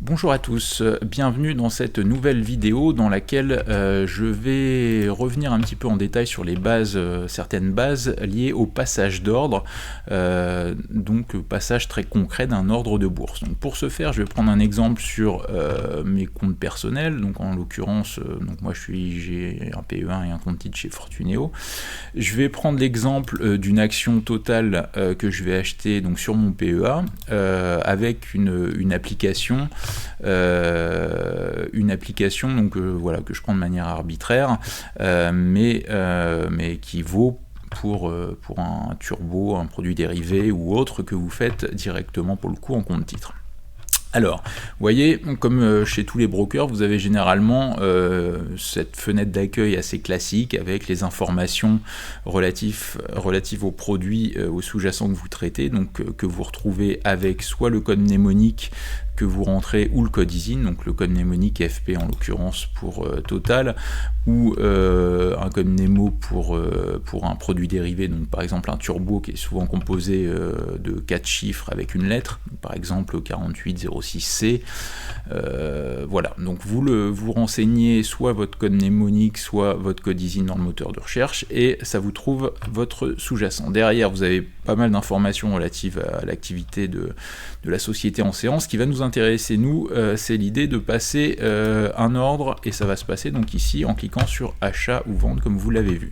Bonjour à tous, bienvenue dans cette nouvelle vidéo dans laquelle je vais revenir un petit peu en détail sur les bases, certaines bases liées au passage d'ordre, donc passage très concret d'un ordre de bourse. Donc pour ce faire, je vais prendre un exemple sur mes comptes personnels, donc en l'occurrence, moi j'ai un PE1 et un compte titre chez Fortuneo. Je vais prendre l'exemple d'une action totale que je vais acheter donc sur mon PEA avec une application donc voilà, que je prends de manière arbitraire, mais qui vaut pour un turbo, un produit dérivé ou autre que vous faites directement pour le coup en compte titre. Alors, vous voyez, comme chez tous les brokers, vous avez généralement cette fenêtre d'accueil assez classique avec les informations relatives aux produits, aux sous-jacents que vous traitez, donc que vous retrouvez avec soit le code mnémonique que vous rentrez ou le code ISIN, donc le code mnémonique FP en l'occurrence pour Total, ou un code mnémo pour un produit dérivé, donc par exemple un turbo qui est souvent composé de 4 chiffres avec une lettre, par exemple 4806C. Voilà, donc vous renseignez soit votre code mnémonique, soit votre code ISIN dans le moteur de recherche, et ça vous trouve votre sous-jacent. Derrière, vous avez pas mal d'informations relatives à l'activité de la société en séance. Ce qui va nous intéresser, nous, c'est l'idée de passer un ordre, et ça va se passer donc ici en cliquant sur achat ou vente, comme vous l'avez vu.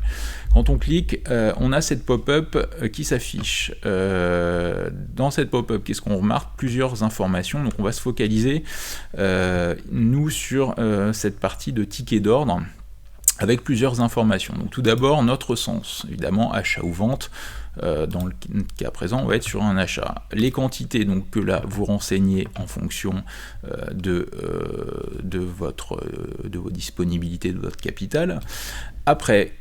Quand on clique, on a cette pop-up qui s'affiche. Dans cette pop-up, qu'est-ce qu'on remarque? Plusieurs informations, donc on va se focaliser, nous, sur cette partie de ticket d'ordre, avec plusieurs informations. Donc tout d'abord, notre sens, évidemment, achat ou vente. Dans le cas présent, on va être sur un achat. Les quantités, donc que là vous renseignez en fonction de vos disponibilités, de votre capital. Après,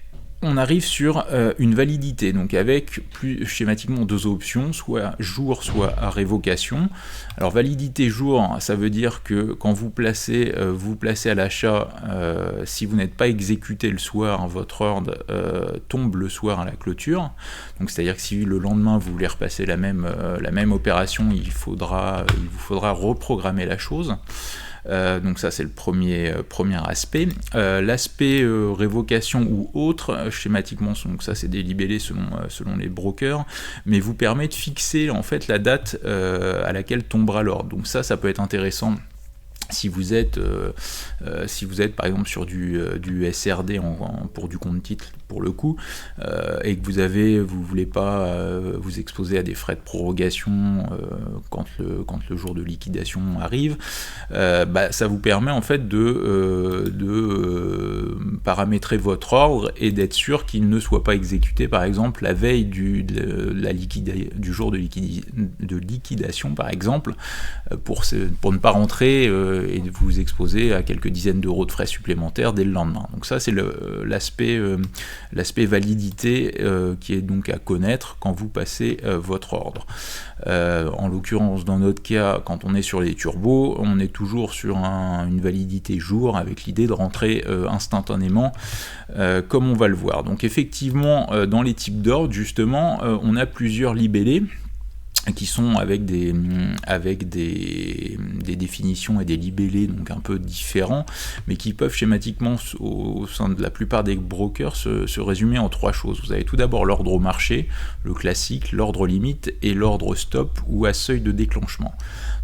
on arrive sur une validité, donc avec plus schématiquement deux options, soit jour, soit à révocation. Alors validité jour, ça veut dire que quand vous placez à l'achat, si vous n'êtes pas exécuté le soir, votre ordre tombe le soir à la clôture. Donc c'est-à-dire que si le lendemain vous voulez repasser la même opération, il vous faudra reprogrammer la chose. Donc ça c'est le premier aspect. L'aspect révocation ou autre, schématiquement, donc ça c'est des libellés selon les brokers, mais vous permet de fixer en fait la date à laquelle tombera l'ordre. Donc ça peut être intéressant si vous êtes par exemple sur du SRD pour du compte titre pour le coup, et que vous voulez pas vous exposer à des frais de prorogation quand le jour de liquidation arrive, ça vous permet en fait de paramétrer votre ordre et d'être sûr qu'il ne soit pas exécuté par exemple la veille du jour de liquidation par exemple, pour ne pas rentrer et vous exposer à quelques dizaines d'euros de frais supplémentaires dès le lendemain. Donc ça c'est l'aspect validité qui est donc à connaître quand vous passez votre ordre. En l'occurrence, dans notre cas, quand on est sur les turbos, on est toujours sur une validité jour avec l'idée de rentrer instantanément comme on va le voir. Donc effectivement, dans les types d'ordre, justement, on a plusieurs libellés qui sont avec des définitions et des libellés donc un peu différents, mais qui peuvent schématiquement au sein de la plupart des brokers se résumer en trois choses. Vous avez tout d'abord l'ordre au marché, le classique, l'ordre limite et l'ordre stop ou à seuil de déclenchement.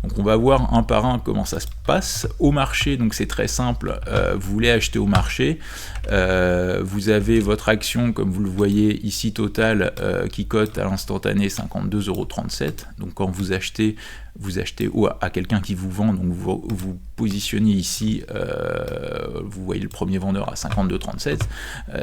Donc on va voir un par un comment ça se passe. Au marché, donc c'est très simple, vous voulez acheter au marché, vous avez votre action, comme vous le voyez ici, Total, qui cote à l'instantané 52,37 €. Donc quand vous achetez à quelqu'un qui vous vend, donc vous positionnez ici, vous voyez le premier vendeur à 52,37.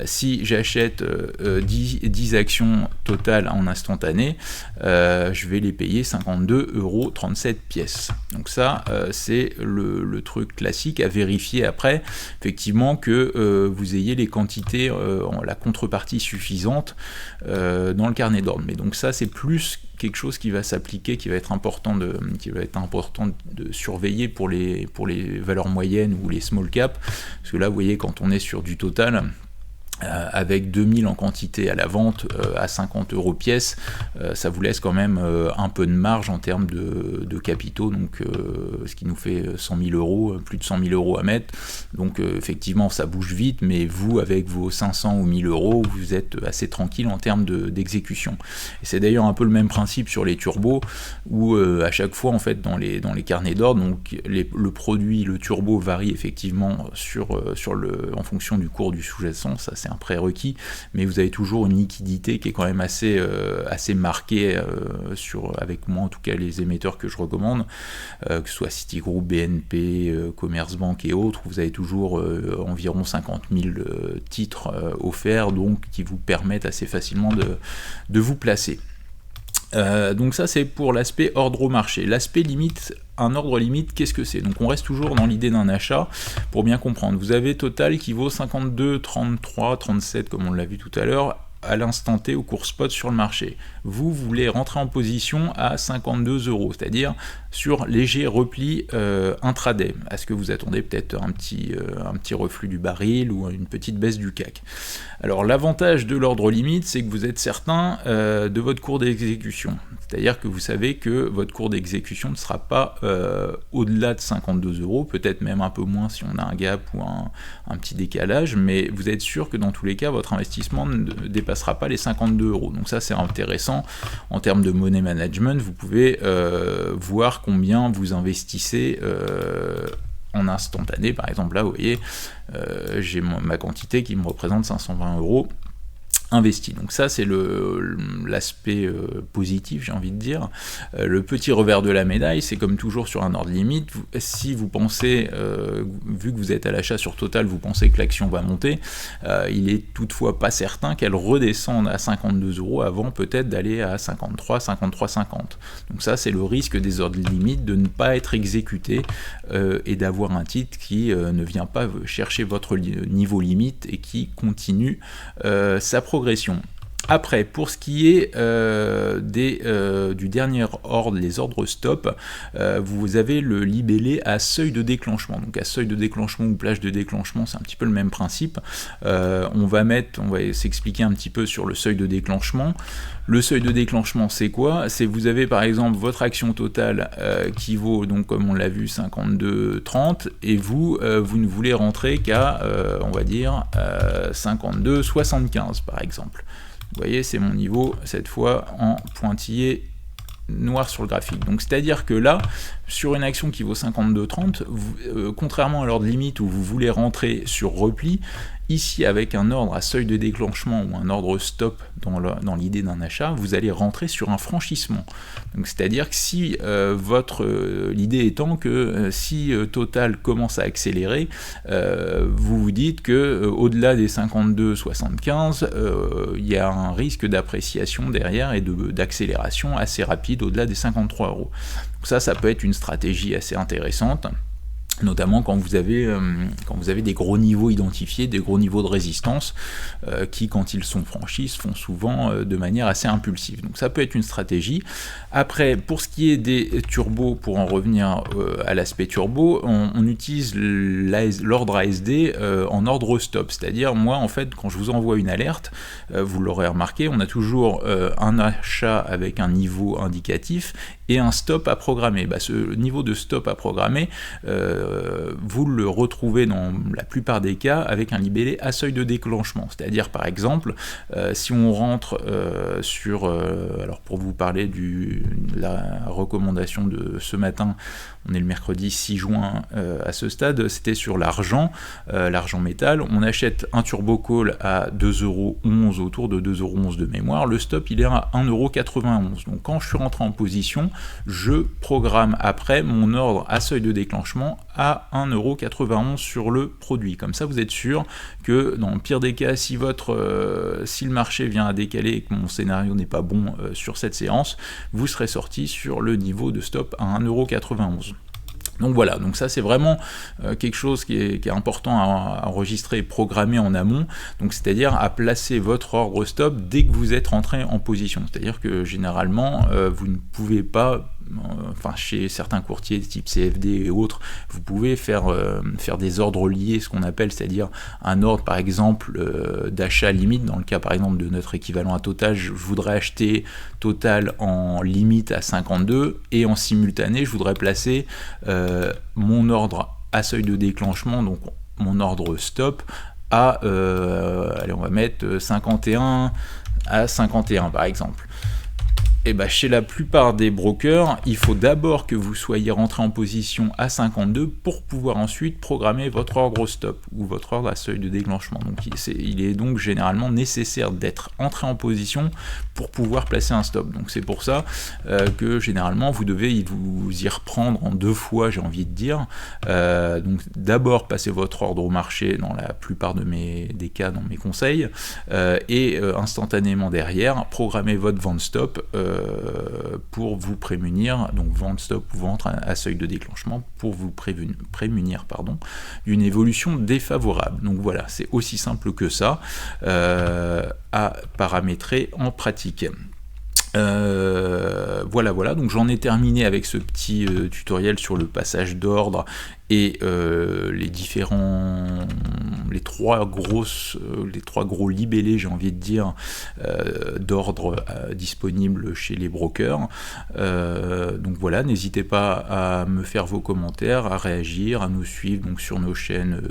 Si j'achète 10 actions Total en instantané, je vais les payer 52,37 €. Donc ça, c'est le truc classique à vérifier après, effectivement, que vous ayez les quantités, la contrepartie suffisante dans le carnet d'ordre. Mais donc ça, c'est plus quelque chose qui va s'appliquer, qui va être important de surveiller pour les valeurs moyennes ou les small cap, parce que là, vous voyez, quand on est sur du Total, avec 2000 en quantité à la vente à 50 € pièce, ça vous laisse quand même un peu de marge en termes de capitaux, donc ce qui nous fait 100 000 €, plus de 100 000 € à mettre, donc effectivement ça bouge vite, mais vous avec vos 500 ou 1000 € vous êtes assez tranquille en termes d'exécution. Et c'est d'ailleurs un peu le même principe sur les turbos, où à chaque fois en fait dans les carnets d'ordre, donc le produit, le turbo varie effectivement en fonction du cours du sous-jacent, ça c'est un prérequis, mais vous avez toujours une liquidité qui est quand même assez marquée avec moi en tout cas les émetteurs que je recommande, que ce soit Citigroup, BNP, Commerzbank et autres, vous avez toujours environ 50 000 titres offerts, donc qui vous permettent assez facilement de vous placer. Donc ça c'est pour l'aspect ordre au marché. L'aspect limite, un ordre limite, qu'est-ce que c'est? Donc on reste toujours dans l'idée d'un achat pour bien comprendre. Vous avez Total qui vaut 52, 33, 37 comme on l'a vu tout à l'heure à l'instant T au cours spot sur le marché. Vous voulez rentrer en position à 52 €, c'est-à-dire sur léger repli intraday. Est-ce que vous attendez peut-être un petit reflux du baril ou une petite baisse du CAC? Alors l'avantage de l'ordre limite, c'est que vous êtes certain de votre cours d'exécution. C'est-à-dire que vous savez que votre cours d'exécution ne sera pas au-delà de 52 €, peut-être même un peu moins si on a un gap ou un petit décalage, mais vous êtes sûr que dans tous les cas, votre investissement ne dépassera pas les 52 €. Donc ça c'est intéressant en termes de money management, vous pouvez voir combien vous investissez en instantané. Par exemple là vous voyez j'ai ma quantité qui me représente 520 € investi. Donc ça c'est l'aspect positif, j'ai envie de dire. Le petit revers de la médaille, c'est comme toujours sur un ordre limite, si vous pensez, vu que vous êtes à l'achat sur Total, vous pensez que l'action va monter, il est toutefois pas certain qu'elle redescende à 52 € avant peut-être d'aller à 53, 50. Donc ça c'est le risque des ordres limites, de ne pas être exécuté et d'avoir un titre qui ne vient pas chercher votre niveau limite et qui continue sa progression. Après, pour ce qui est du dernier ordre, les ordres stop, vous avez le libellé à seuil de déclenchement. Donc à seuil de déclenchement ou plage de déclenchement, c'est un petit peu le même principe. On va s'expliquer un petit peu sur le seuil de déclenchement. Le seuil de déclenchement, c'est quoi? C'est vous avez par exemple votre action totale qui vaut, donc comme on l'a vu, 52,30 et vous ne voulez rentrer qu'à, on va dire, 52,75 par exemple. Vous voyez, c'est mon niveau, cette fois en pointillé noir sur le graphique. Donc c'est-à-dire que là, sur une action qui vaut 52,30, contrairement à l'ordre limite où vous voulez rentrer sur repli, ici avec un ordre à seuil de déclenchement ou un ordre stop dans l'idée d'un achat, vous allez rentrer sur un franchissement. Donc c'est-à-dire que si l'idée étant que si Total commence à accélérer, vous vous dites que au-delà des 52,75, il y a un risque d'appréciation derrière et d'accélération assez rapide au-delà des 53 €. Donc ça peut être une stratégie assez intéressante, notamment quand vous avez des gros niveaux identifiés, des gros niveaux de résistance qui, quand ils sont franchis, se font souvent de manière assez impulsive. Donc ça peut être une stratégie. Après, pour ce qui est des turbos, pour en revenir à l'aspect turbo, on utilise l'ordre ASD en ordre stop, c'est-à-dire moi en fait quand je vous envoie une alerte, vous l'aurez remarqué, on a toujours un achat avec un niveau indicatif et un stop à programmer. Ce niveau de stop à programmer, vous le retrouvez dans la plupart des cas avec un libellé à seuil de déclenchement, c'est-à-dire par exemple si on rentre alors pour vous parler de la recommandation de ce matin, on est le mercredi 6 juin à ce stade, c'était sur l'argent métal, on achète un turbo call à 2,11 €, autour de 2,11 € de mémoire, le stop il est à 1,91 €, donc quand je suis rentré en position, je programme après mon ordre à seuil de déclenchement à 1,91 € sur le produit. Comme ça, vous êtes sûr que dans le pire des cas, si le marché vient à décaler et que mon scénario n'est pas bon sur cette séance, vous serez sorti sur le niveau de stop à 1,91 €. Donc voilà, donc ça c'est vraiment quelque chose qui est important à enregistrer et programmer en amont, donc c'est-à-dire à placer votre ordre stop dès que vous êtes rentré en position, c'est-à-dire que généralement vous ne pouvez pas enfin chez certains courtiers type CFD et autres, vous pouvez faire des ordres liés, ce qu'on appelle, c'est-à-dire un ordre par exemple d'achat limite, dans le cas par exemple de notre équivalent à Total, je voudrais acheter Total en limite à 52 et en simultané je voudrais placer mon ordre à seuil de déclenchement, donc mon ordre stop à, allez, on va mettre 51 à 51 par exemple. Et bah chez la plupart des brokers, il faut d'abord que vous soyez rentré en position à 52 pour pouvoir ensuite programmer votre ordre stop ou votre ordre à seuil de déclenchement. Donc il est donc généralement nécessaire d'être entré en position pour pouvoir placer un stop. Donc c'est pour ça que généralement vous devez vous y reprendre en 2 fois, j'ai envie de dire. Donc d'abord passer votre ordre au marché dans la plupart des cas dans mes conseils et instantanément derrière programmer votre vente stop pour vous prémunir, donc vente stop ou vente à seuil de déclenchement pour vous prémunir d'une évolution défavorable. Donc voilà, c'est aussi simple que ça à paramétrer en pratique. Voilà, donc j'en ai terminé avec ce petit tutoriel sur le passage d'ordre et les trois gros libellés, j'ai envie de dire, d'ordre disponibles chez les brokers. Donc voilà, n'hésitez pas à me faire vos commentaires, à réagir, à nous suivre donc sur nos chaînes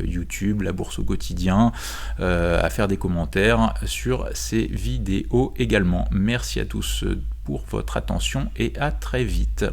YouTube, La Bourse au quotidien, à faire des commentaires sur ces vidéos également. Merci à tous pour votre attention et à très vite.